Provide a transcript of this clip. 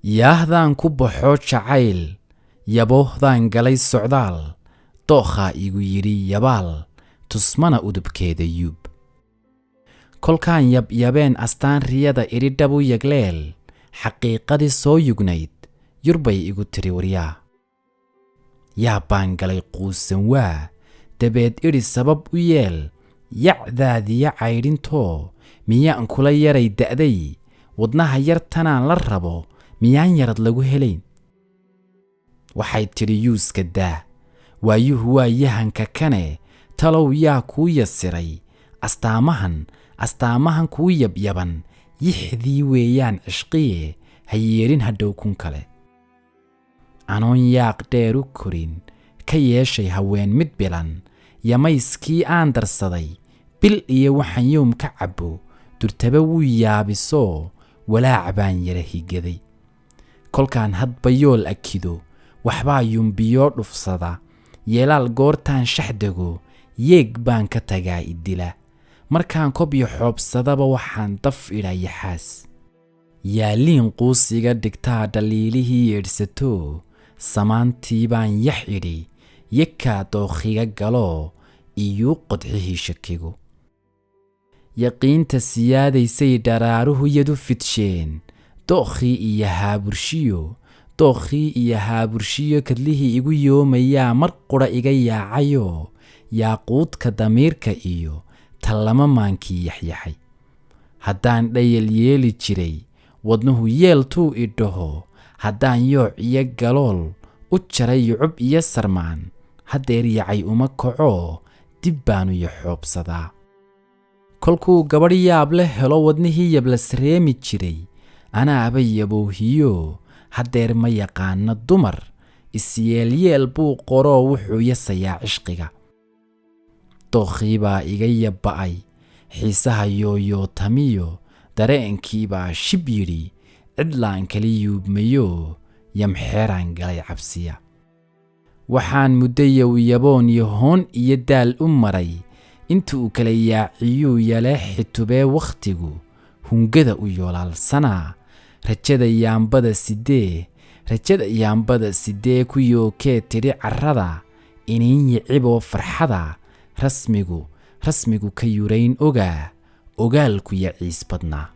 yaahdaan ku baxo jacayl yaboohdaan galay socdaal dookhaa igu yidhi yabaal tusmana udubkeeda yuub kolkaan yabyabeen astaan riyada idhi dhabu yagleel xaqiiqadii soo yugnayd yurbay igu tiri waryaa yaabbaan galay quusan waa dabeed idhi sabab u yeel yacdaadiya caydhintoo miyaan kula yaray da'day wadnaha yartanaan la rabo miyaan yarad lagu helayn waxay tidhi yuuska daa waayuhu waa yahanka kane talow yaa kuu yasiray astaamahan kuu yabyaban yixdii weeyaan cishqiye ha yeedhin hadhow kun kale anoon yaaq dheer u korin ka yeeshay haween mid bilan yamayskii aan darsaday bil iyo waxaan yowm ka cabbo durtaba wuu yaabisoo walaac baan yara higaday kolkaan hadba yool akido waxbaa yumbiyoo dhufsada yeelaal goortaan shaxdego yeeg baan ka tagaa idila markaan kobyo xoobsadaba waxaan daf idhaa yaxaas yaaliin quusiga dhigtaa dhaliilihii yeedhsato samaantii baan yax idhi yakaa dookhiga galoo iyuu qodxihii shakigu yaqiinta siyaadaysay dharaaruhu yadu fidsheen dookhii iyo haaburshiyo kadlihii igu yoomayaa mar qudha iga yaacayoo yaaquudka damiirka iyo tallama maankii yaxyaxay haddaan dhayal yeeli jiray wadnuhu yeeltuu idhaho haddaan yooc iyo galool u jaray yucub iyo sarmaan haddeer yacay uma kacoo dib baanu yaxoobsadaa kolkuu gabadh yaab la helo wadnihii yabla sareemi jiray anaaba yaboohiyo haddeer ma yaqaana dumar isyeelyeel buu qoroo wuxuu yasayaa cishqiga dookhii baa iga yabba'ay xiisaha yooyootamiyo dareenkii baa shib yidhi cidlaan kali yuubmayo yamxeeraan galay cabsiya waxaan muddo yowyaboon yohoon iyo daal u maray intuu kala yaaciyuu yaleexi tubee wakhtigu hungada u yoolaalsanaa rajada yaambada sidee ku yookee tidhi carrada iniin yiciboo farxada rasmigu ka yurayn ogaalku yaciis badnaa